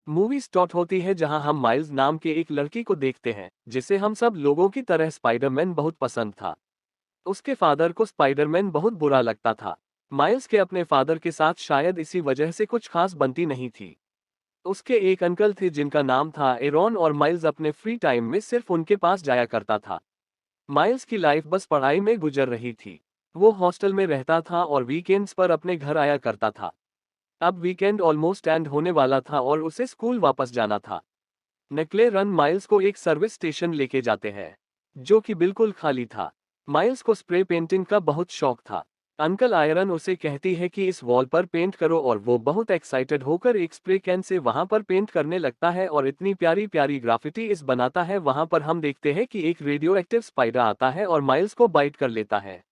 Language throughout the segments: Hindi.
मूवी स्टार्ट होती है जहां हम माइल्स नाम के एक लड़की को देखते हैं जिसे हम सब लोगों की तरह स्पाइडरमैन बहुत पसंद था। उसके फादर को स्पाइडरमैन बहुत बुरा लगता था। माइल्स के अपने फादर के साथ शायद इसी वजह से कुछ खास बनती नहीं थी। उसके एक अंकल थे जिनका नाम था एरॉन और माइल्स अपने फ्री टाइम में सिर्फ उनके पास जाया करता था। माइल्स की लाइफ बस पढ़ाई में गुजर रही थी। वो हॉस्टल में रहता था और वीकेंड्स पर अपने घर आया करता था। अब वीकेंड ऑलमोस्ट एंड होने वाला था और उसे स्कूल वापस जाना था। निकले रन माइल्स को एक सर्विस स्टेशन लेके जाते हैं जो कि बिल्कुल खाली था। माइल्स को स्प्रे पेंटिंग का बहुत शौक था। अंकल आयरन उसे कहती है कि इस वॉल पर पेंट करो और वो बहुत एक्साइटेड होकर एक स्प्रे कैन से वहां पर पेंट करने लगता है और इतनी प्यारी प्यारी ग्राफिटी इस बनाता है। वहां पर हम देखते हैं कि एक रेडियो एक्टिव स्पाइडर आता है और माइल्स को बाइट कर लेता है।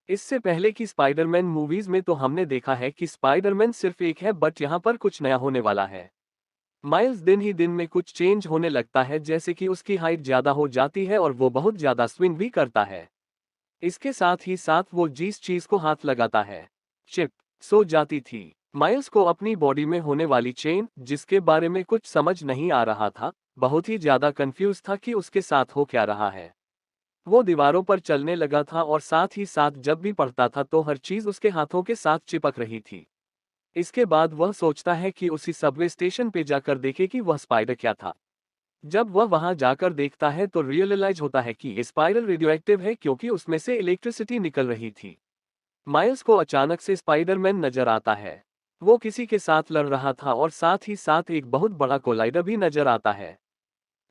इससे पहले की स्पाइडरमैन मूवीज में तो हमने देखा है कि स्पाइडरमैन सिर्फ एक है, बट यहाँ पर कुछ नया होने वाला है। माइल्स दिन ही दिन में कुछ चेंज होने लगता है, जैसे कि उसकी हाइट ज्यादा हो जाती है और वो बहुत ज्यादा स्विंग भी करता है। इसके साथ ही साथ वो जिस चीज को हाथ लगाता है, चिप, सो जाती थी। माइल्स को अपनी बॉडी में होने वाली चेन, जिसके बारे में कुछ समझ नहीं आ रहा था, बहुत ही ज्यादा कंफ्यूज था कि उसके साथ हो क्या रहा है। वो दीवारों पर चलने लगा था और साथ ही साथ जब भी पढ़ता था तो हर चीज उसके हाथों के साथ चिपक रही थी। इसके बाद वह सोचता है कि उसी सबवे स्टेशन पे जाकर देखे कि वह स्पाइडर क्या था। जब वह वहां जाकर देखता है तो रियलाइज होता है कि ये स्पाइडर रेडियोएक्टिव है क्योंकि उसमें से इलेक्ट्रिसिटी निकल रही थी। माइल्स को अचानक से स्पाइडरमैन नजर आता है। वो किसी के साथ लड़ रहा था और साथ ही साथ एक बहुत बड़ा कोलाइडर भी नजर आता है।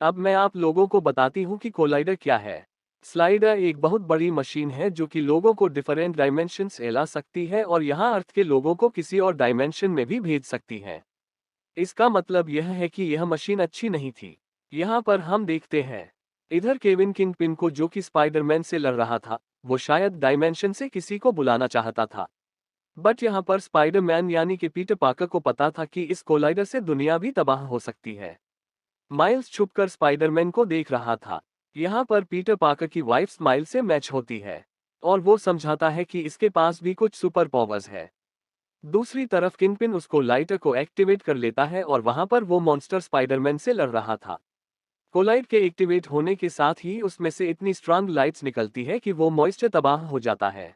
अब मैं आप लोगों को बताती हूँ कि कोलाइडर क्या है। स्लाइडर एक बहुत बड़ी मशीन है जो कि लोगों को डिफरेंट डायमेंशन से ला सकती है और यहाँ अर्थ के लोगों को किसी और डायमेंशन में भी भेज सकती है। इसका मतलब यह है कि यह मशीन अच्छी नहीं थी। यहाँ पर हम देखते हैं, इधर केविन किंगपिन को जो कि स्पाइडरमैन से लड़ रहा था, वो शायद डायमेंशन से किसी को बुलाना चाहता था। बट यहाँ पर स्पाइडरमैन यानी कि पीटर पार्कर को पता था कि इस कोलाइडर से दुनिया भी तबाह हो सकती है। माइल्स छुपकर स्पाइडरमैन को देख रहा था। यहाँ पर पीटर पार्कर की वाइफ स्माइल से मैच होती है और वो समझाता है कि इसके पास भी कुछ सुपर पावर्स है। दूसरी तरफ किंगपिन उसको लाइटर को एक्टिवेट कर लेता है और वहां पर वो मॉन्स्टर स्पाइडरमैन से लड़ रहा था। कोलाइड के एक्टिवेट होने के साथ ही उसमें से इतनी स्ट्रांग लाइट्स निकलती है कि वो मॉइस्चर तबाह हो जाता है।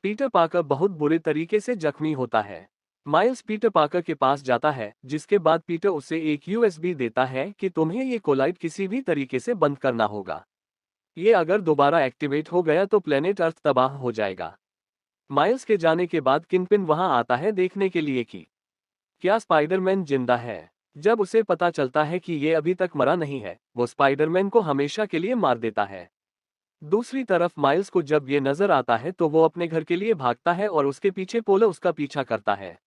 पीटर पार्कर बहुत बुरे तरीके से जख्मी होता है। माइल्स पीटर पार्कर के पास जाता है, जिसके बाद पीटर उसे एक यूएसबी देता है कि तुम्हें ये कोलाइड किसी भी तरीके से बंद करना होगा। ये अगर दोबारा एक्टिवेट हो गया तो प्लेनेट अर्थ तबाह हो जाएगा। माइल्स के जाने के बाद किंगपिन वहां आता है देखने के लिए कि क्या स्पाइडरमैन जिंदा है। जब उसे पता चलता है कि ये अभी तक मरा नहीं है, वो स्पाइडरमैन को हमेशा के लिए मार देता है। दूसरी तरफ माइल्स को जब ये नजर आता है तो वो अपने घर के लिए भागता है और उसके पीछे पोलो उसका पीछा करता है।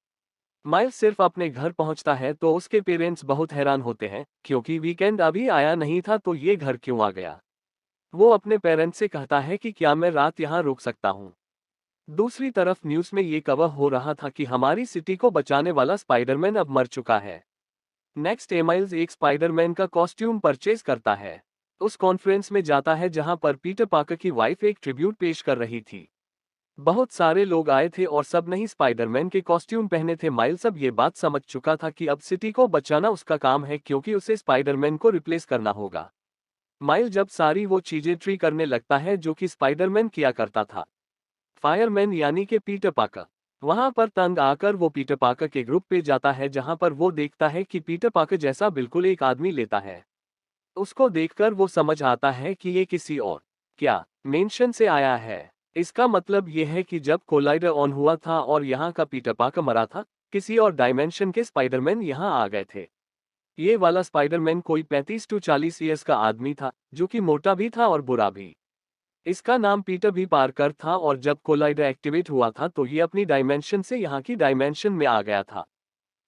माइल्स सिर्फ अपने घर पहुंचता है तो उसके पेरेंट्स बहुत हैरान होते हैं क्योंकि वीकेंड अभी आया नहीं था तो ये घर क्यों आ गया। वो अपने पेरेंट्स से कहता है कि क्या मैं रात यहाँ रुक सकता हूँ। दूसरी तरफ न्यूज़ में ये कवर हो रहा था कि हमारी सिटी को बचाने वाला स्पाइडरमैन अब मर चुका है। नेक्स्ट एमाइल्स एक स्पाइडरमैन का कॉस्ट्यूम परचेज करता है। उस कॉन्फ्रेंस में जाता है जहां पर पीटर पार्कर की वाइफ एक ट्रिब्यूट पेश कर रही थी। बहुत सारे लोग आए थे और सब नहीं स्पाइडरमैन के कॉस्ट्यूम पहने थे। माइल्स अब ये बात समझ चुका था कि अब सिटी को बचाना उसका काम है क्योंकि उसे स्पाइडरमैन को रिप्लेस करना होगा। माइल जब सारी वो चीजें ट्री करने लगता है जो कि स्पाइडरमैन किया करता था। फायरमैन यानी कि पीटर पार्कर वहां पर तंग आकर वो पीटर पार्कर के ग्रुप पे जाता है जहां पर वो देखता है कि पीटर पार्कर जैसा बिल्कुल एक आदमी लेता है। उसको देखकर वो समझ आता है कि ये किसी और क्या मेंशन से आया है। इसका मतलब ये है कि जब कोलाइडर ऑन हुआ था और यहाँ का पीटर पार्कर मरा था, किसी और डायमेंशन के स्पाइडरमैन यहाँ आ गए थे। ये वाला स्पाइडरमैन कोई 35 to 40 ईयर्स का आदमी था जो कि मोटा भी था और बुरा भी। इसका नाम पीटर भी पार्कर था और जब कोलाइडर एक्टिवेट हुआ था तो ये अपनी डायमेंशन से यहाँ की डायमेंशन में आ गया था,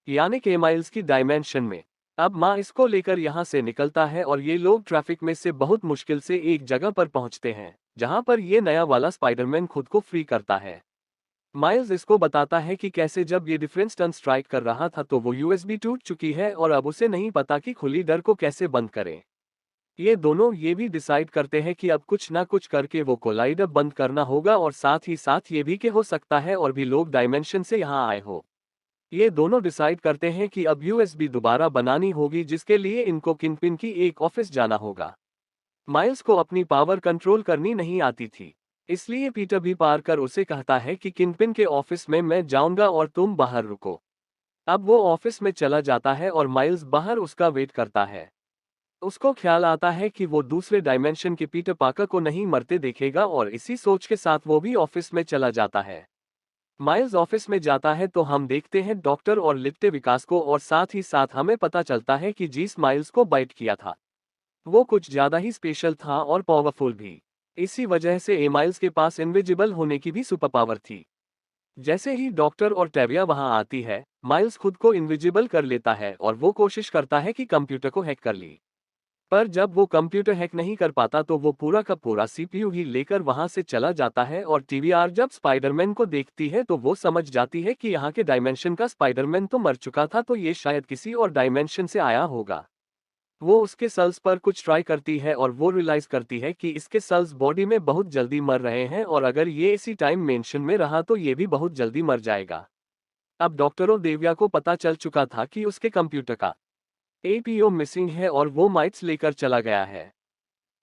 यानी के माइल्स की डायमेंशन में। अब माँ इसको लेकर यहाँ से निकलता है और ये लोग ट्रैफिक में से बहुत मुश्किल से एक जगह पर पहुँचते हैं जहाँ पर ये नया वाला स्पाइडरमैन खुद को फ्री करता है। माइल्स इसको बताता है कि कैसे जब ये डिफरेंस स्टन स्ट्राइक कर रहा था तो वो यूएसबी टूट चुकी है और अब उसे नहीं पता कि खुली डर को कैसे बंद करें। ये दोनों ये भी डिसाइड करते हैं कि अब कुछ ना कुछ करके वो कोलाइडर बंद करना होगा और साथ ही साथ ये भी कि हो सकता है और भी लोग डायमेंशन से यहाँ आए हो। ये दोनों डिसाइड करते हैं कि अब यूएसबी दोबारा बनानी होगी, जिसके लिए इनको किंगपिन की एक ऑफिस जाना होगा। माइल्स को अपनी पावर कंट्रोल करनी नहीं आती थी, इसलिए पीटर भी पार्कर उसे कहता है कि किंगपिन के ऑफिस में मैं जाऊंगा और तुम बाहर रुको। अब वो ऑफिस में चला जाता है और माइल्स बाहर उसका वेट करता है। उसको ख्याल आता है कि वो दूसरे डायमेंशन के पीटर पार्कर को नहीं मरते देखेगा, और इसी सोच के साथ वो भी ऑफिस में चला जाता है। माइल्स ऑफिस में जाता है तो हम देखते हैं डॉक्टर और लिट्टे विकास को, और साथ ही साथ हमें पता चलता है कि जीस माइल्स को बाइट किया था वो कुछ ज्यादा ही स्पेशल था और पावरफुल भी। इसी वजह से ए माइल्स के पास इनविजिबल होने की भी सुपर पावर थी। जैसे ही डॉक्टर और टेविया वहां आती है, माइल्स खुद को इनविजिबल कर लेता है और वो कोशिश करता है कि कंप्यूटर को हैक कर ली। पर जब वो कंप्यूटर हैक नहीं कर पाता तो वो पूरा का पूरा सीपीयू ही लेकर वहां से चला जाता है, और टीवीआर जब स्पाइडरमैन को देखती है तो वो समझ जाती है कि यहाँ के डायमेंशन का स्पाइडरमैन तो मर चुका था, तो ये शायद किसी और डायमेंशन से आया होगा। वो उसके सेल्स पर कुछ ट्राई करती है और वो रियलाइज करती है कि इसके सेल्स बॉडी में बहुत जल्दी मर रहे हैं, और अगर ये इसी टाइम मेंशन में रहा तो ये भी बहुत जल्दी मर जाएगा। अब डॉक्टरों देविया को पता चल चुका था कि उसके कंप्यूटर का एपीओ मिसिंग है और वो माइट्स लेकर चला गया है।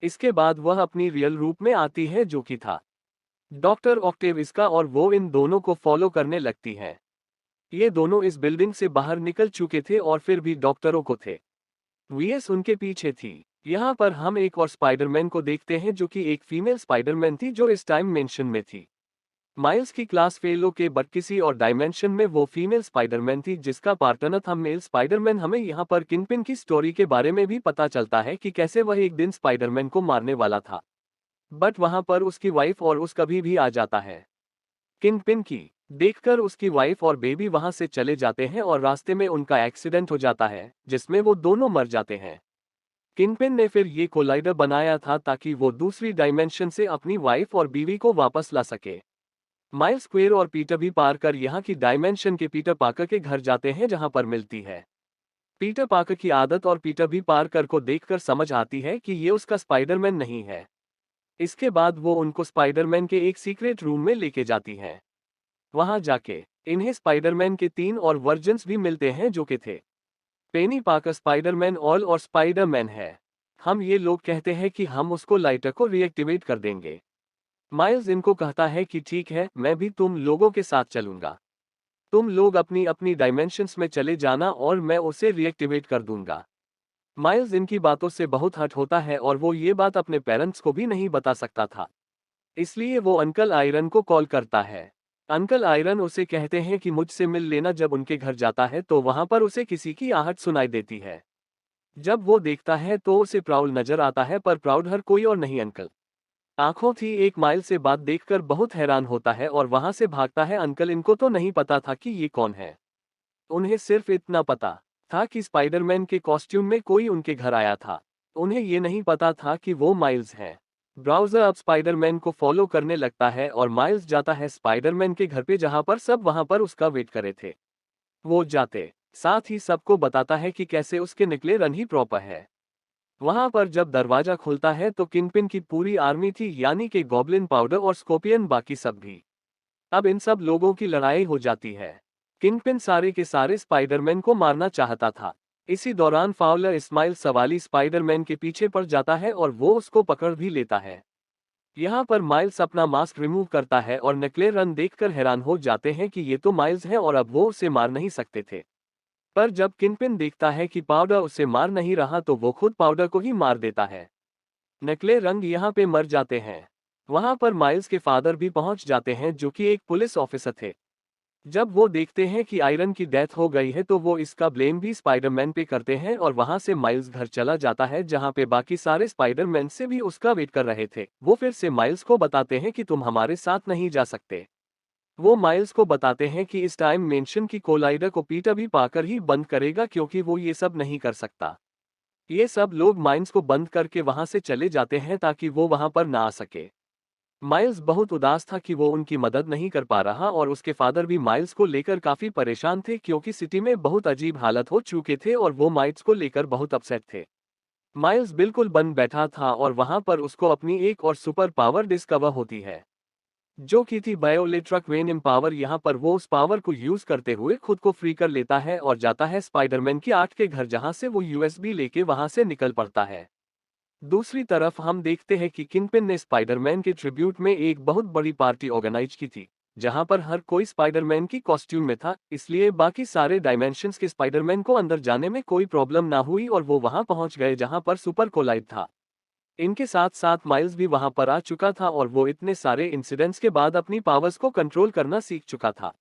इसके बाद वह अपनी रियल रूप में आती है, जो कि था डॉक्टर ऑक्टेविस्का, और वो इन दोनों को फॉलो करने लगती है। ये दोनों इस बिल्डिंग से बाहर निकल चुके थे और फिर भी डॉक्टरों को थे वीएस उनके पीछे थी। यहाँ पर हम एक और स्पाइडरमैन को देखते हैं, जो कि एक फीमेल स्पाइडरमैन थी जो इस टाइम मेंशन में थी। माइल्स की क्लास फेल के बट किसी और डायमेंशन में वो फीमेल स्पाइडरमैन थी जिसका पार्टनर था मेल स्पाइडरमैन। हमें यहाँ पर किंगपिन की स्टोरी के बारे में भी पता चलता है कि कैसे वह एक दिन स्पाइडरमैन को मारने वाला था, बट वहां पर उसकी वाइफ और उसका भी आ जाता है। किंगपिन की देखकर उसकी वाइफ और बेबी वहां से चले जाते हैं और रास्ते में उनका एक्सीडेंट हो जाता है जिसमें वो दोनों मर जाते हैं। किंगपिन ने फिर ये कोलाइडर बनाया था ताकि वो दूसरी डायमेंशन से अपनी वाइफ और बीवी को वापस ला सके। माइल्स स्क्वेयर और पीटर भी पार्कर यहाँ की डायमेंशन के पीटर पार्कर के घर जाते हैं जहां पर मिलती है पीटर पार्कर की आदत, और पीटर भी पार्कर को देखकर समझ आती है कि ये उसका स्पाइडरमैन नहीं है। इसके बाद वो उनको स्पाइडरमैन के एक सीक्रेट रूम में लेके जाती है। वहां जाके इन्हें स्पाइडरमैन के 3 और वर्जन्स भी मिलते हैं, जो कि थे पेनी पार्कर, स्पाइडरमैन ऑल और स्पाइडरमैन है। हम ये लोग कहते हैं कि हम उसको लाइटर को रीएक्टिवेट कर देंगे। माइल्स इनको कहता है कि ठीक है, मैं भी तुम लोगों के साथ चलूंगा। तुम लोग अपनी अपनी डायमेंशंस में चले जाना और मैं उसे रीएक्टिवेट कर दूंगा। माइल्स इनकी बातों से बहुत हर्ट होता है और वो ये बात अपने पेरेंट्स को भी नहीं बता सकता था, इसलिए वो अंकल आयरन को कॉल करता है। अंकल आयरन उसे कहते हैं कि मुझसे मिल लेना। जब उनके घर जाता है तो वहां पर उसे किसी की आहट सुनाई देती है। जब वो देखता है तो उसे प्राउड नजर आता है, पर प्राउड हर कोई और नहीं अंकल आंखों थी। एक माइल से बात देखकर बहुत हैरान होता है और वहां से भागता है। अंकल इनको तो नहीं पता था कि ये कौन है, उन्हें सिर्फ इतना पता था कि स्पाइडरमैन के कॉस्ट्यूम में कोई उनके घर आया था। उन्हें ये नहीं पता था कि वो माइल्स है। ब्राउजर अब स्पाइडरमैन को फॉलो करने लगता है और माइल्स जाता है स्पाइडरमैन के घर पे, जहां पर सब वहां पर उसका वेट करे थे। वो जाते साथ ही सबको बताता है कि कैसे उसके निकले रन ही प्रॉपर है। वहां पर जब दरवाजा खुलता है तो किंगपिन की पूरी आर्मी थी, यानी कि गॉब्लिन, पाउडर और स्कॉर्पियन, बाकी सब भी। अब इन सब लोगों की लड़ाई हो जाती है। किंगपिन सारे के सारे स्पाइडरमैन को मारना चाहता था। इसी दौरान फाउलर इस्माइल सवाली स्पाइडरमैन के पीछे पड़ जाता है और वो उसको पकड़ भी लेता है। यहाँ पर माइल्स अपना मास्क रिमूव करता है और नकले रन देखकर हैरान हो जाते हैं कि ये तो माइल्स है और अब वो उसे मार नहीं सकते थे। पर जब किंगपिन देखता है कि पाउडर उसे मार नहीं रहा तो वो खुद पाउडर को ही मार देता है। नकले रंग यहाँ पे मर जाते हैं। वहां पर माइल्स के फादर भी पहुंच जाते हैं, जो कि एक पुलिस ऑफिसर थे। जब वो देखते हैं कि आयरन की डेथ हो गई है तो वो इसका ब्लेम भी स्पाइडरमैन पे करते हैं, और वहां से माइल्स घर चला जाता है जहां पे बाकी सारे स्पाइडरमैन से भी उसका वेट कर रहे थे। वो फिर से माइल्स को बताते हैं कि तुम हमारे साथ नहीं जा सकते। वो माइल्स को बताते हैं कि इस टाइम मेंशन की कोलाइडर को पीटर भी पाकर ही बंद करेगा, क्योंकि वो ये सब नहीं कर सकता। ये सब लोग माइंस को बंद करके वहां से चले जाते हैं ताकि वो वहां पर ना आ सके। माइल्स बहुत उदास था कि वो उनकी मदद नहीं कर पा रहा, और उसके फादर भी माइल्स को लेकर काफी परेशान थे क्योंकि सिटी में बहुत अजीब हालत हो चुके थे और वो माइल्स को लेकर बहुत अपसेट थे। माइल्स बिल्कुल बंद बैठा था और वहां पर उसको अपनी एक और सुपर पावर डिस्कवर होती है, जो की थी बायोलेट्रक वेन एम्पावर। यहाँ पर वो उस पावर को यूज करते हुए खुद को फ्री कर लेता है और जाता है स्पाइडरमैन की आर्ट के घर, जहाँ से वो यूएसबी लेके वहां से निकल पड़ता है। दूसरी तरफ हम देखते हैं कि किंगपिन ने स्पाइडरमैन के ट्रिब्यूट में एक बहुत बड़ी पार्टी ऑर्गेनाइज की थी, जहां पर हर कोई स्पाइडरमैन की कॉस्ट्यूम में था, इसलिए बाकी सारे डायमेंशंस के स्पाइडरमैन को अंदर जाने में कोई प्रॉब्लम ना हुई और वो वहां पहुंच गए जहां पर सुपर कोलाइड था। इनके साथ साथ माइल्स भी वहां पर आ चुका था और वो इतने सारे इंसिडेंट्स के बाद अपनी पावर्स को कंट्रोल करना सीख चुका था।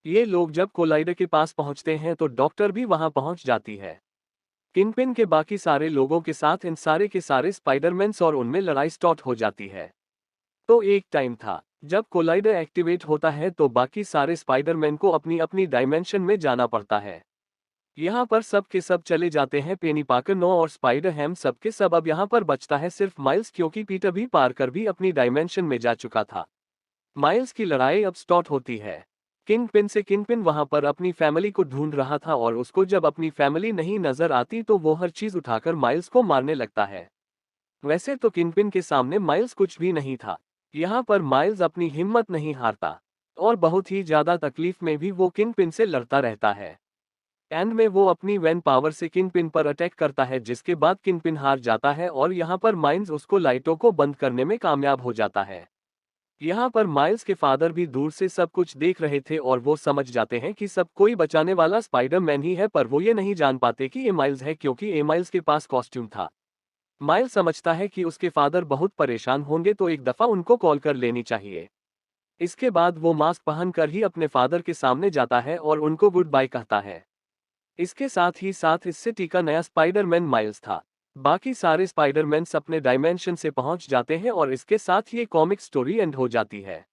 ये लोग जब कोलाइडर के पास पहुंचते हैं तो डॉक्टर भी वहां पहुंच जाती है। किंगपिन के बाकी सारे लोगों के साथ इन सारे के सारे स्पाइडरमैन्स और उनमें लड़ाई स्टार्ट हो जाती है। तो एक टाइम था जब कोलाइडर एक्टिवेट होता है तो बाकी सारे स्पाइडरमैन को अपनी अपनी डायमेंशन में जाना पड़ता है। यहाँ पर सब के सब चले जाते हैं, पेनी पार्कर, नो और स्पाइडर हैम सब के सब। अब यहाँ पर बचता है सिर्फ माइल्स, क्योंकि पीटर भी पार्कर भी अपनी डायमेंशन में जा चुका था। माइल्स की लड़ाई अब स्टार्ट होती है किंगपिन से। किंगपिन वहां पर अपनी फैमिली को ढूंढ रहा था और उसको जब अपनी फैमिली नहीं नजर आती तो वो हर चीज उठाकर माइल्स को मारने लगता है। वैसे तो किंगपिन के सामने माइल्स कुछ भी नहीं था। यहाँ पर माइल्स अपनी हिम्मत नहीं हारता और बहुत ही ज्यादा तकलीफ में भी वो किंगपिन से लड़ता रहता है। एंड में वो अपनी वैन पावर से किंगपिन पर अटैक करता है, जिसके बाद किंगपिन हार जाता है और यहाँ पर माइल्स उसको लाइटों को बंद करने में कामयाब हो जाता है। यहाँ पर माइल्स के फादर भी दूर से सब कुछ देख रहे थे और वो समझ जाते हैं कि सब कोई बचाने वाला स्पाइडरमैन ही है, पर वो ये नहीं जान पाते कि ये माइल्स है, क्योंकि ये माइल्स के पास कॉस्ट्यूम था। माइल्स समझता है कि उसके फादर बहुत परेशान होंगे तो एक दफा उनको कॉल कर लेनी चाहिए। इसके बाद वो मास्क पहनकर ही अपने फादर के सामने जाता है और उनको गुड बाय कहता है। इसके साथ ही साथ इस सिटी का नया स्पाइडरमैन माइल्स था। बाकी सारे स्पाइडरमैन्स अपने डायमेंशन से पहुंच जाते हैं और इसके साथ ये कॉमिक स्टोरी एंड हो जाती है।